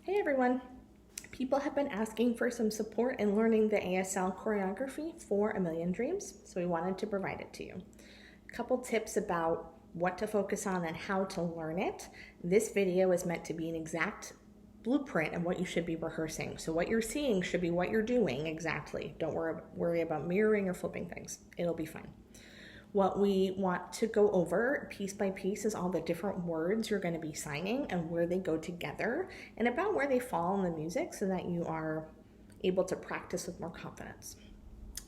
Hey everyone! People have been asking for some support in learning the ASL choreography for A Million Dreams, so we wanted to provide it to you. A couple tips about what to focus on and how to learn it. This video is meant to be an exact blueprint of what you should be rehearsing. So what you're seeing should be what you're doing exactly. Don't worry about mirroring or flipping things. It'll be fine. What we want to go over piece by piece is all the different words you're going to be signing and where they go together and about where they fall in the music so that you are able to practice with more confidence.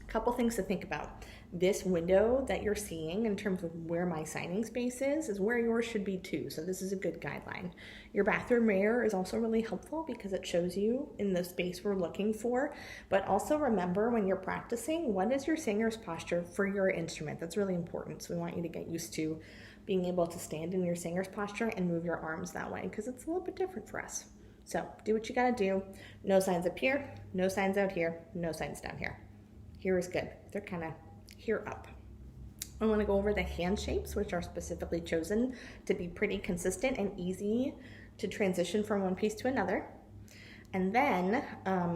A couple things to think about. This window that you're seeing in terms of where my signing space is where yours should be too. So this is a good guideline. Your bathroom mirror is also really helpful because it shows you in the space we're looking for. But also remember when you're practicing, what is your singer's posture for your instrument? That's really important. So we want you to get used to being able to stand in your singer's posture and move your arms that way because it's a little bit different for us. So do what you gotta do. No signs up here, no signs out here, no signs down here. Here is good. They're kind of here up. I want to go over the hand shapes, which are specifically chosen to be pretty consistent and easy to transition from one piece to another. And then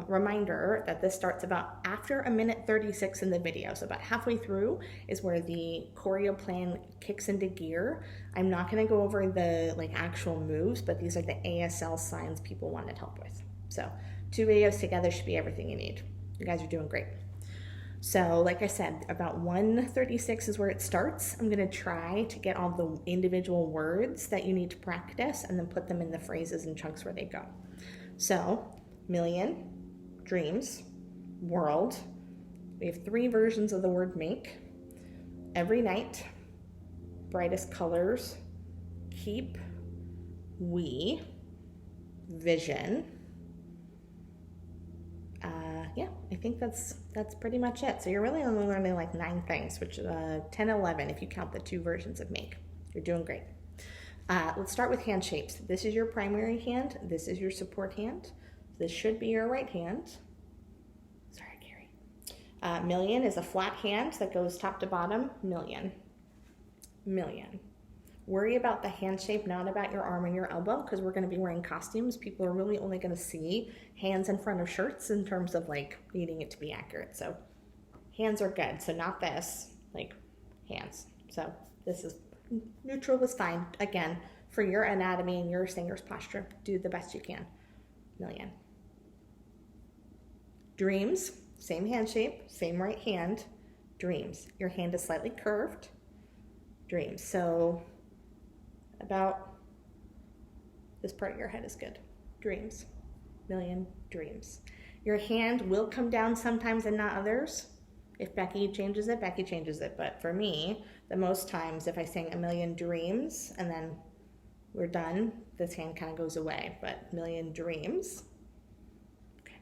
reminder that this starts about after a minute 36 in the video. So about halfway through is where the choreo plan kicks into gear. I'm not going to go over the actual moves, but these are the ASL signs people wanted help with. So 2 videos together should be everything you need. You guys are doing great. So like I said, about 1:36 is where it starts. I'm gonna try to get all the individual words that you need to practice and then put them in the phrases and chunks where they go. So, million, dreams, world. We have 3 versions of the word make. Every night, brightest colors, keep, we, vision. Yeah, I think that's pretty much it. So you're really only learning 9 things, which 10, 11 if you count the 2 versions of make. You're doing great. Let's start with hand shapes. This is your primary hand. This is your support hand. This should be your right hand. Sorry, Carrie. Million is a flat hand that goes top to bottom. Million. Million. Worry about the hand shape, not about your arm and your elbow, because we're going to be wearing costumes. People are really only going to see hands in front of shirts in terms of needing it to be accurate. So hands are good. So not this, hands. So this is neutral is fine. Again, for your anatomy and your singer's posture, do the best you can. Million. Dreams, same hand shape, same right hand. Dreams. Your hand is slightly curved. Dreams. So about this part of your head is good. Dreams. Million dreams. Your hand will come down sometimes and not others. If Becky changes it, Becky changes it. But for me, the most times if I sing a million dreams and then we're done, this hand kind of goes away. But million dreams. Okay.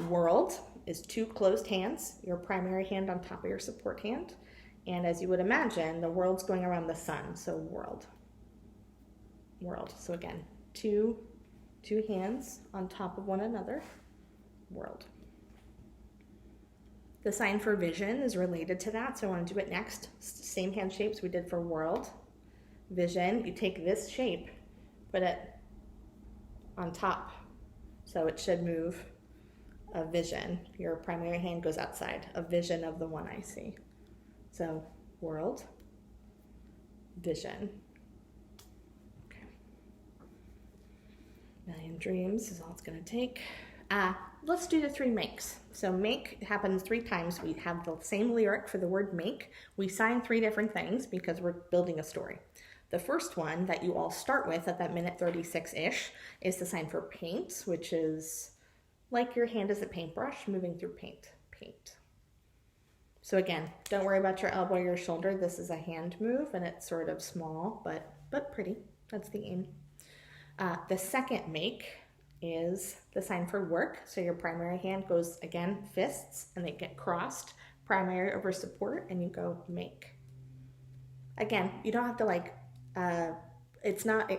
World is 2 closed hands. Your primary hand on top of your support hand. And as you would imagine, the world's going around the sun, so world. World. So again, two hands on top of one another. World. The sign for vision is related to that, so I want to do it next. Same hand shapes we did for world. Vision, you take this shape, put it on top, so it should move a vision. Your primary hand goes outside, a vision of the one I see. So, world, vision. Okay. Million dreams is all it's going to take. Let's do the 3 makes. So make happens 3 times. We have the same lyric for the word make. We sign 3 different things because we're building a story. The first one that you all start with at that minute 36-ish is the sign for paint, which is like your hand is a paintbrush moving through paint. Paint. So again, don't worry about your elbow or your shoulder. This is a hand move and it's sort of small, but pretty. That's the aim. The second make is the sign for work. So your primary hand goes, again, fists, and they get crossed, primary over support, and you go make. Again, you don't have to it's not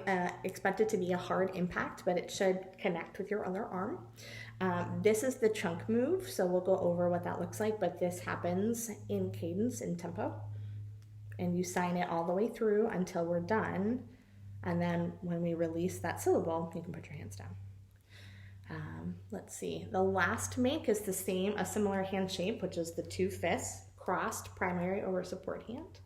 expected to be a hard impact, but it should connect with your other arm. This is the chunk move, so we'll go over what that looks like, but this happens in cadence, in tempo, and you sign it all the way through until we're done And then when we release that syllable, you can put your hands down. Let's see. The last make is the same, a similar hand shape, which is the two fists crossed, primary over support hand.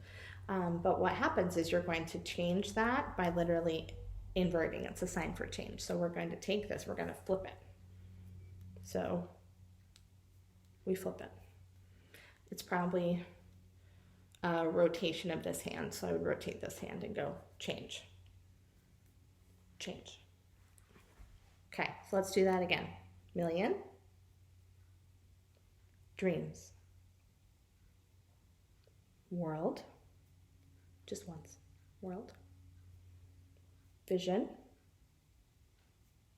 But what happens is you're going to change that by literally inverting. It's a sign for change. So we're going to take this, we're going to flip it. So we flip it. It's probably a rotation of this hand. So I would rotate this hand and go change, change. Okay, so let's do that again. Million, dreams, world, just once, world, vision,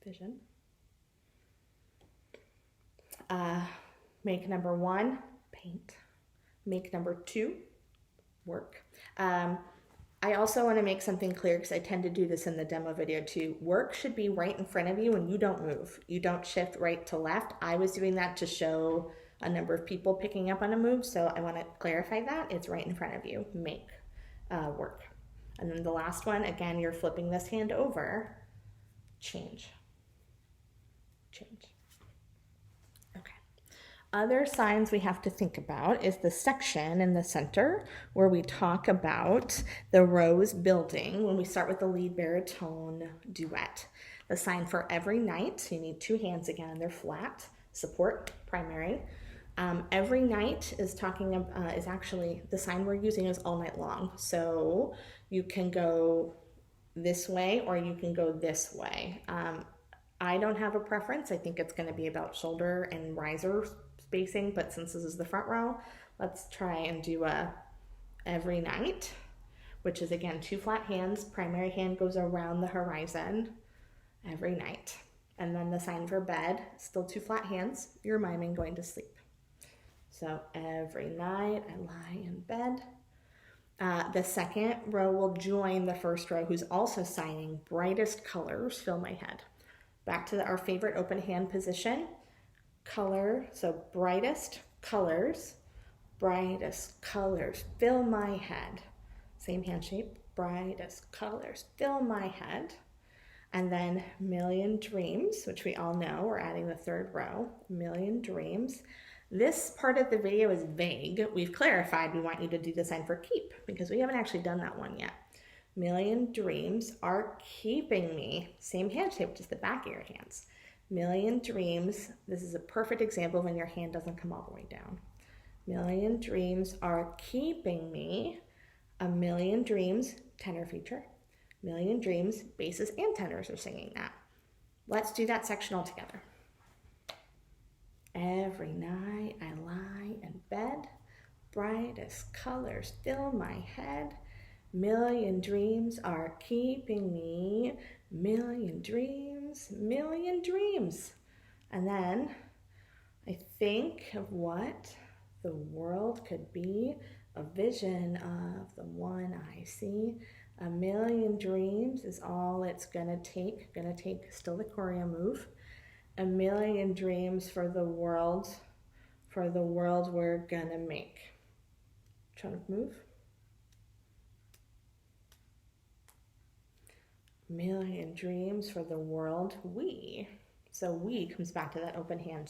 vision, make number 1, paint, make number 2, work. I also want to make something clear because I tend to do this in the demo video too. Work should be right in front of you and you don't move. You don't shift right to left. I was doing that to show a number of people picking up on a move, so I want to clarify that. It's right in front of you. Make, work. And then the last one, again, you're flipping this hand over. Change. Change. Other signs we have to think about is the section in the center where we talk about the rows building when we start with the lead baritone duet. The sign for every night, you need 2 hands again and they're flat, support, primary. Every night is is actually, the sign we're using is all night long. So you can go this way or you can go this way. I don't have a preference. I think it's going to be about shoulder and riser spacing, but since this is the front row, let's try and do a every night, which is again 2 flat hands. Primary hand goes around the horizon every night. And then the sign for bed, still 2 flat hands. You're miming going to sleep. So every night I lie in bed. The second row will join the first row who's also signing brightest colors fill my head. Back to our favorite open hand position. Color, so brightest colors fill my head. Same hand shape, brightest colors fill my head. And then million dreams, which we all know, we're adding the 3rd row, million dreams. This part of the video is vague. We've clarified we want you to do the sign for keep because we haven't actually done that one yet. Million dreams are keeping me. Same hand shape, just the back of your hands. Million dreams, this is a perfect example when your hand doesn't come all the way down. Million dreams are keeping me. A million dreams, tenor feature. Million dreams, basses and tenors are singing that. Let's do that section all together. Every night I lie in bed, brightest colors fill my head. Million dreams are keeping me. Million dreams, million dreams. And then I think of what the world could be, a vision of the one I see. A million dreams is all it's gonna take still the choreo move. A million dreams for the world we're gonna make. Trying to move. Million dreams for the world we. So we comes back to that open hand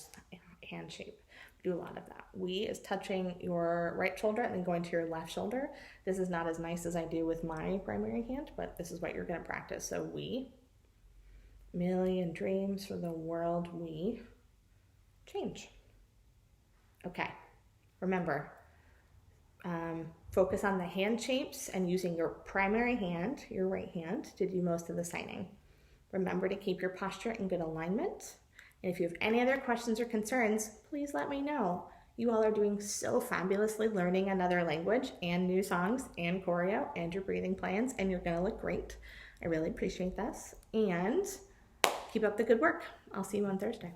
shape. We do a lot of that. We is touching your right shoulder and then going to your left shoulder. This is not as nice as I do with my primary hand, but this is what you're going to practice. So we. Million dreams for the world we. Change. Okay. Remember, focus on the hand shapes and using your primary hand, your right hand, to do most of the signing. Remember to keep your posture in good alignment. And if you have any other questions or concerns, please let me know. You all are doing so fabulously learning another language and new songs and choreo and your breathing plans, and you're going to look great. I really appreciate this. And keep up the good work. I'll see you on Thursday.